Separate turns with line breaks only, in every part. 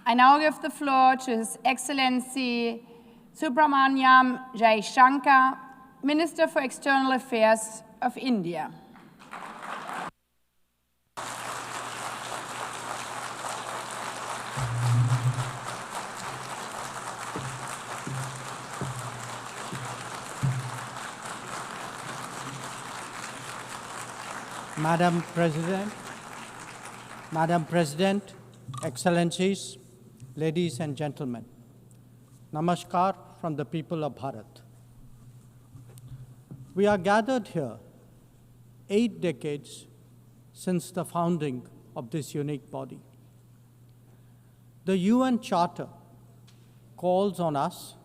I now give the floor to His Excellency Subramaniam Jaishankar, Minister for External Affairs of India.
Madam President, Excellencies, ladies and gentlemen, Namaskar from the people of Bharat. We are gathered here 8 decades since the founding of this unique body. The UN Charter calls on us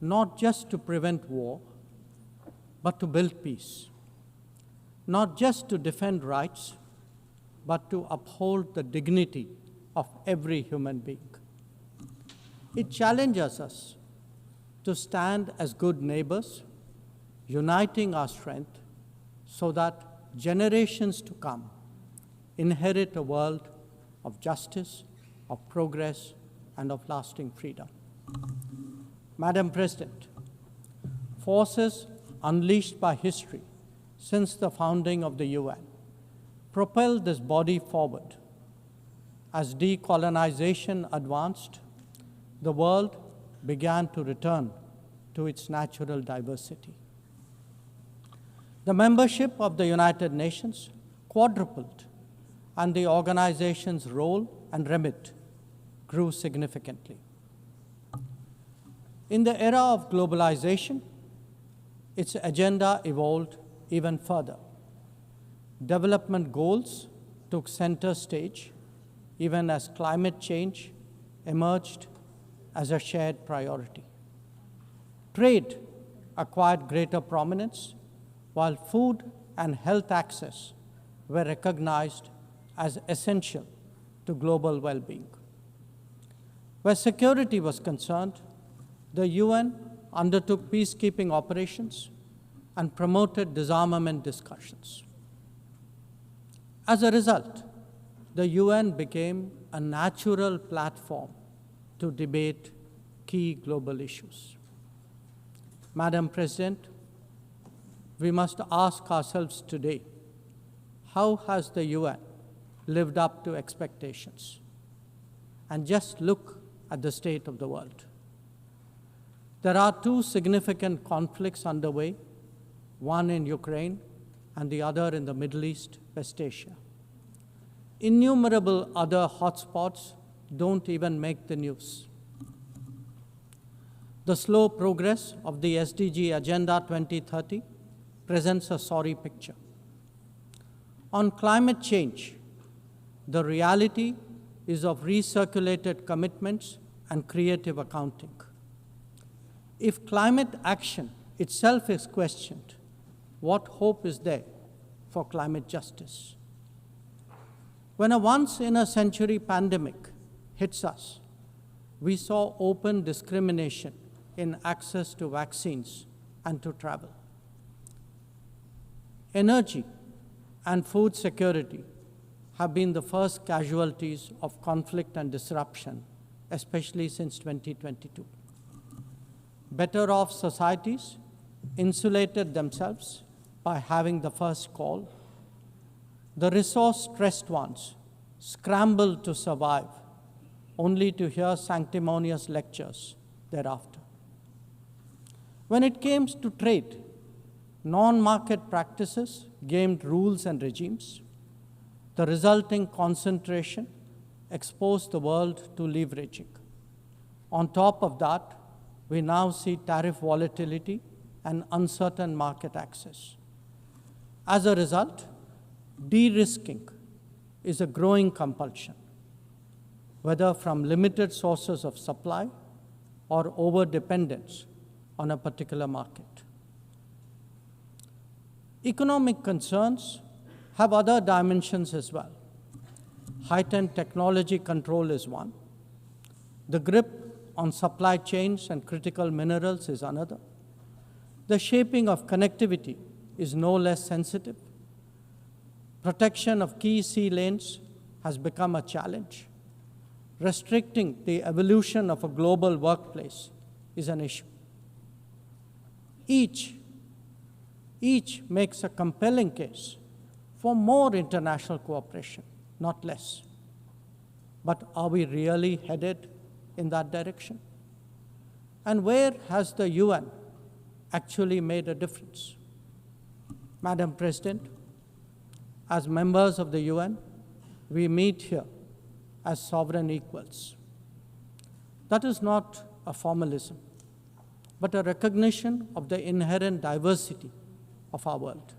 not just to prevent war, but to build peace. Not just to defend rights, but to uphold the dignity of every human being. It challenges us to stand as good neighbors, uniting our strength so that generations to come inherit a world of justice, of progress, and of lasting freedom. Madam President, forces unleashed by history since the founding of the UN propelled this body forward. As decolonization advanced, the world began to return to its natural diversity. The membership of the United Nations quadrupled, and the organization's role and remit grew significantly. In the era of globalization, its agenda evolved even further. Development goals took center stage, even as climate change emerged as a shared priority. Trade acquired greater prominence, while food and health access were recognized as essential to global well-being. Where security was concerned, the UN undertook peacekeeping operations and promoted disarmament discussions. As a result, the UN became a natural platform to debate key global issues. Madam President, we must ask ourselves today, how has the UN lived up to expectations? And just look at the state of the world. There are 2 significant conflicts underway, one in Ukraine and the other in the Middle East, West Asia. Innumerable other hotspots don't even make the news. The slow progress of the SDG Agenda 2030 presents a sorry picture. On climate change, the reality is of recirculated commitments and creative accounting. If climate action itself is questioned, what hope is there for climate justice? When a once-in-a-century pandemic hits us, we saw open discrimination in access to vaccines and to travel. Energy and food security have been the first casualties of conflict and disruption, especially since 2022. Better-off societies insulated themselves by having the first call. The resource-stressed ones scrambled to survive, only to hear sanctimonious lectures thereafter. When it came to trade, non-market practices gamed rules and regimes. The resulting concentration exposed the world to leveraging. On top of that, we now see tariff volatility and uncertain market access. As a result, de-risking is a growing compulsion, whether from limited sources of supply or over-dependence on a particular market. Economic concerns have other dimensions as well. Heightened technology control is one. The grip on supply chains and critical minerals is another. The shaping of connectivity is no less sensitive. Protection of key sea lanes has become a challenge. restricting the evolution of a global workplace is an issue. Each makes a compelling case for more international cooperation, not less. But are we really headed in that direction? And where has the UN actually made a difference? Madam President, as members of the UN, we meet here as sovereign equals. That is not a formalism, but a recognition of the inherent diversity of our world.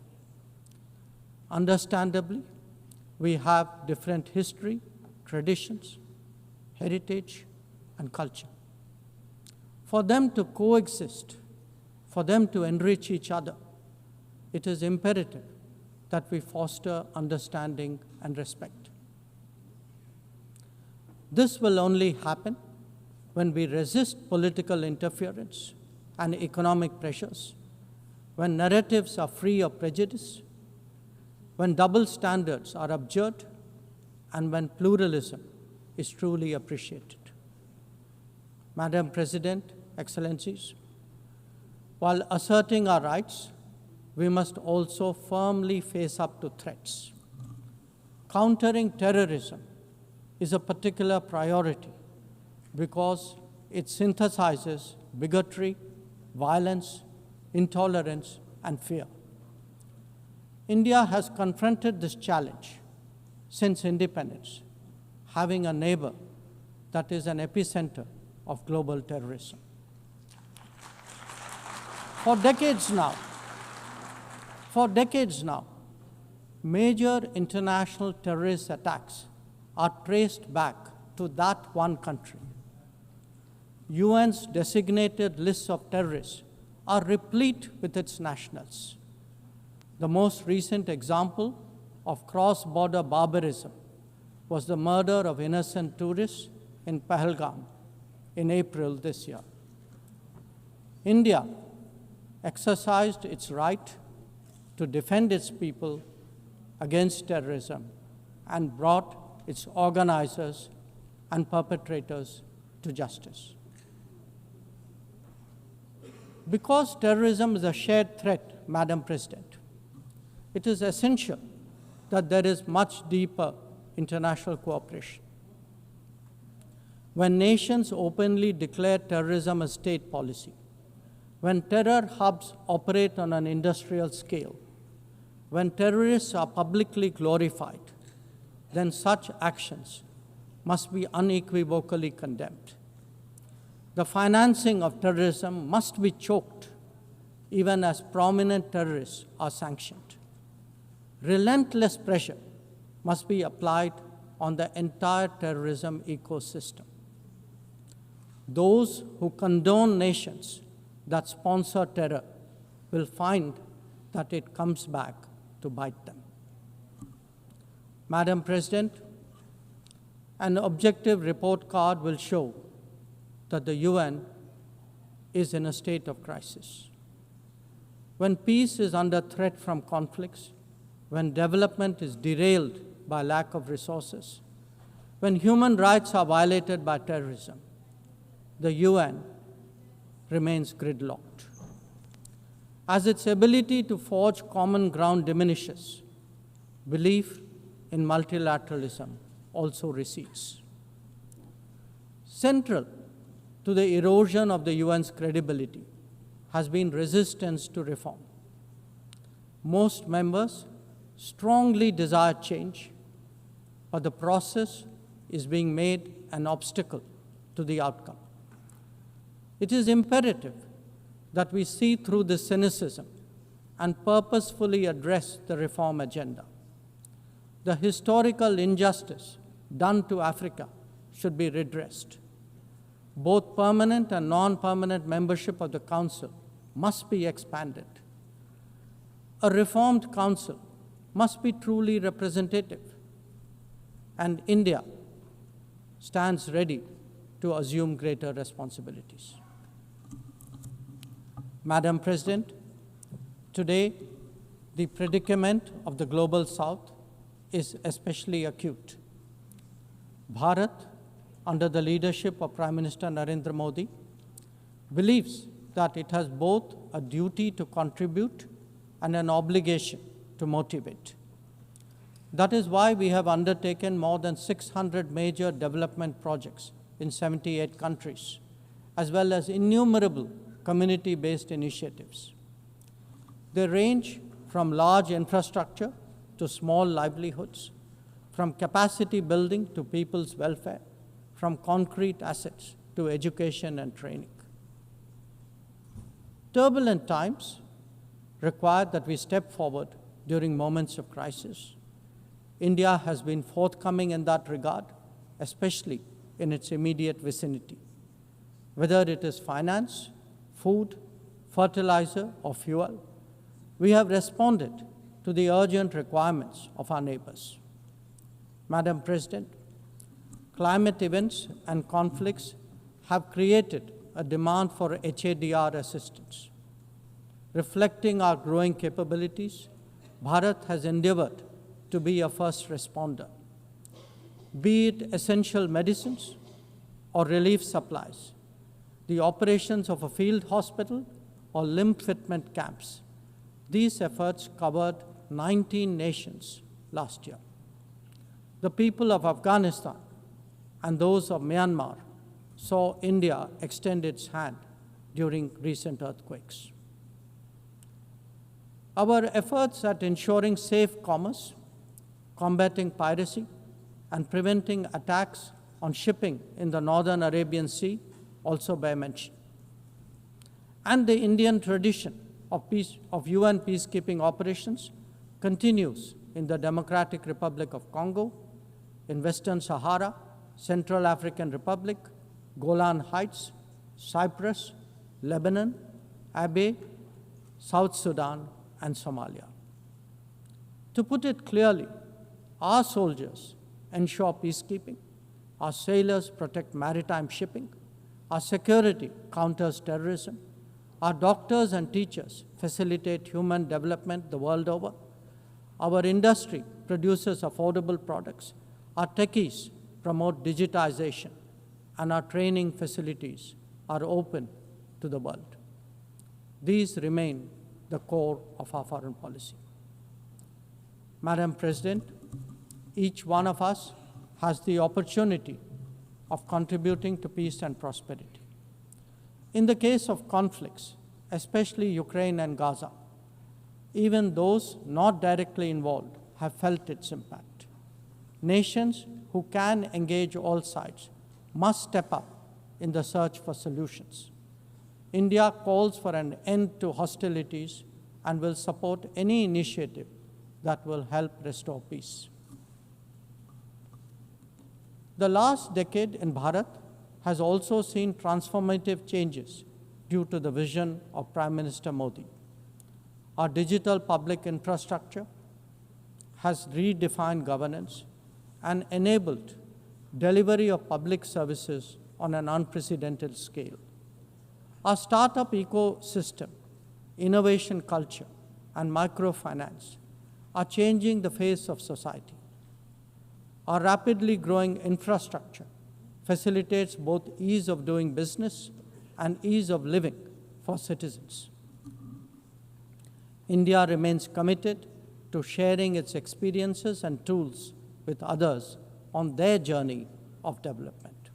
Understandably, we have different history, traditions, heritage, and culture. For them to coexist, for them to enrich each other, it is imperative that we foster understanding and respect. This will only happen when we resist political interference and economic pressures, when narratives are free of prejudice, when double standards are abjured, and when pluralism is truly appreciated. Madam President, Excellencies, while asserting our rights, we must also firmly face up to threats. Countering terrorism is a particular priority because it synthesizes bigotry, violence, intolerance, and fear. India has confronted this challenge since independence, having a neighbor that is an epicenter of global terrorism. For decades now, major international terrorist attacks are traced back to that one country. UN's designated lists of terrorists are replete with its nationals. The most recent example of cross-border barbarism was the murder of innocent tourists in Pahalgam in April this year. India exercised its right to defend its people against terrorism and brought its organizers and perpetrators to justice. Because terrorism is a shared threat, Madam President, it is essential that there is much deeper international cooperation. When nations openly declare terrorism a state policy, when terror hubs operate on an industrial scale, when terrorists are publicly glorified, then such actions must be unequivocally condemned. The financing of terrorism must be choked, even as prominent terrorists are sanctioned. Relentless pressure must be applied on the entire terrorism ecosystem. Those who condone nations that sponsor terror will find that it comes back to bite them. Madam President, an objective report card will show that the UN is in a state of crisis. When peace is under threat from conflicts, when development is derailed by lack of resources, when human rights are violated by terrorism, the UN remains gridlocked. As its ability to forge common ground diminishes, belief in multilateralism also recedes. Central to the erosion of the UN's credibility has been resistance to reform. Most members strongly desire change, but the process is being made an obstacle to the outcome. It is imperative that we see through this cynicism and purposefully address the reform agenda. The historical injustice done to Africa should be redressed. Both permanent and non-permanent membership of the Council must be expanded. A reformed Council must be truly representative, and India stands ready to assume greater responsibilities. Madam President, today the predicament of the Global South is especially acute. Bharat under the leadership of Prime Minister Narendra Modi, believes that it has both a duty to contribute and an obligation to motivate. That is why we have undertaken more than 600 major development projects in 78 countries, as well as innumerable community-based initiatives. They range from large infrastructure to small livelihoods, from capacity building to people's welfare, from concrete assets to education and training. Turbulent times require that we step forward during moments of crisis. India has been forthcoming in that regard, especially in its immediate vicinity. Whether it is finance, food, fertilizer, or fuel, we have responded to the urgent requirements of our neighbors. Madam President, climate events and conflicts have created a demand for HADR assistance. Reflecting our growing capabilities, Bharat has endeavored to be a first responder. Be it essential medicines or relief supplies, the operations of a field hospital or limb fitment camps, these efforts covered 19 nations last year. The people of Afghanistan and those of Myanmar saw India extend its hand during recent earthquakes. Our efforts at ensuring safe commerce, combating piracy, and preventing attacks on shipping in the Northern Arabian Sea also bear mention. And the Indian tradition of UN peacekeeping operations continues in the Democratic Republic of Congo, in Western Sahara, Central African Republic, Golan Heights, Cyprus, Lebanon, Abyei, South Sudan, and Somalia. To put it clearly, our soldiers ensure peacekeeping, our sailors protect maritime shipping, our security counters terrorism, our doctors and teachers facilitate human development the world over, our industry produces affordable products, our techies promote digitization, and our training facilities are open to the world. These remain the core of our foreign policy. Madam President, each one of us has the opportunity of contributing to peace and prosperity. In the case of conflicts, especially Ukraine and Gaza, even those not directly involved have felt its impact. Nations who can engage all sides must step up in the search for solutions. India calls for an end to hostilities and will support any initiative that will help restore peace. The last decade in Bharat has also seen transformative changes due to the vision of Prime Minister Modi. Our digital public infrastructure has redefined governance and enabled delivery of public services on an unprecedented scale. Our startup ecosystem, innovation culture, and microfinance are changing the face of society. Our rapidly growing infrastructure facilitates both ease of doing business and ease of living for citizens. India remains committed to sharing its experiences and tools with others on their journey of development.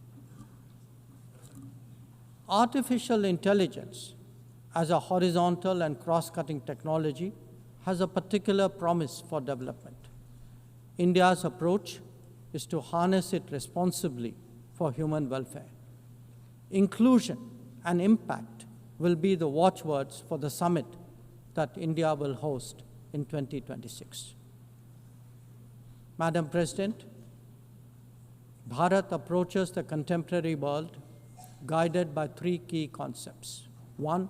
Artificial intelligence as a horizontal and cross-cutting technology has a particular promise for development. India's approach is to harness it responsibly for human welfare. Inclusion and impact will be the watchwords for the summit that India will host in 2026. Madam President, Bharat approaches the contemporary world guided by three key concepts. One,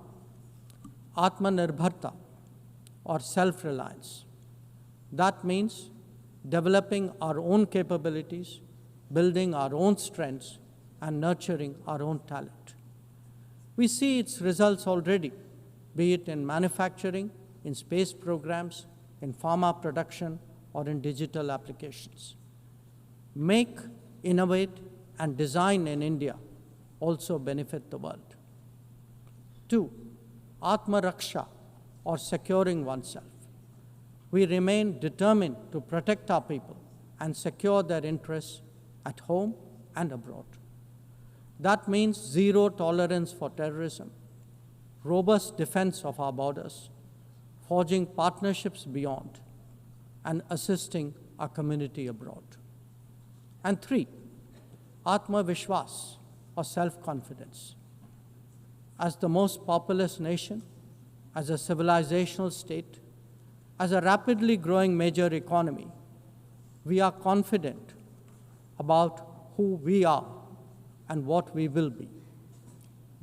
Atmanirbharta, or self-reliance. That means developing our own capabilities, building our own strengths, and nurturing our own talent. We see its results already, be it in manufacturing, in space programs, in pharma production, or in digital applications. Make, innovate, and design in India also benefit the world. 2. Atma Raksha, or securing oneself. We remain determined to protect our people and secure their interests at home and abroad. That means zero tolerance for terrorism, robust defense of our borders, forging partnerships beyond, and assisting our community abroad. And 3, Atma Vishwas, or self-confidence. As the most populous nation, as a civilizational state, as a rapidly growing major economy, we are confident about who we are and what we will be.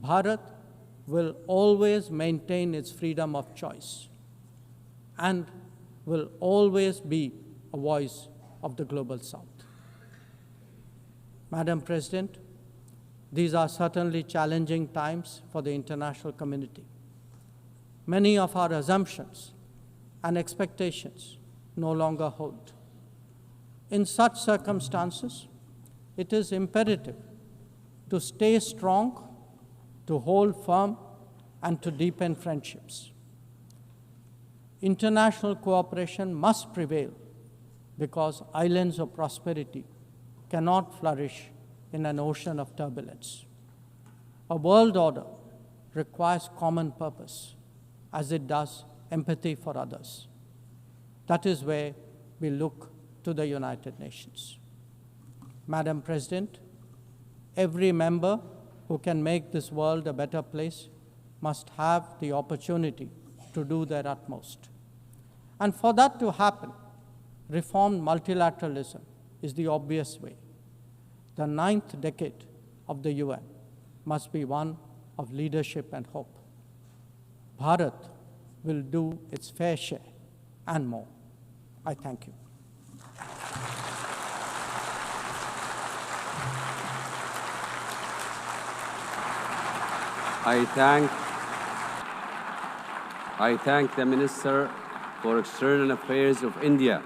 Bharat will always maintain its freedom of choice and will always be a voice of the Global South. Madam President, these are certainly challenging times for the international community. Many of our assumptions and expectations no longer hold. In such circumstances, it is imperative to stay strong, to hold firm, and to deepen friendships. International cooperation must prevail because islands of prosperity cannot flourish in an ocean of turbulence. A world order requires common purpose, as it does empathy for others. That is where we look to the United Nations. Madam President, every member who can make this world a better place must have the opportunity to do their utmost. And for that to happen, reformed multilateralism is the obvious way. The 9th decade of the UN must be one of leadership and hope. Bharat will do its fair share and more. I thank you.
I thank the Minister for External Affairs of India,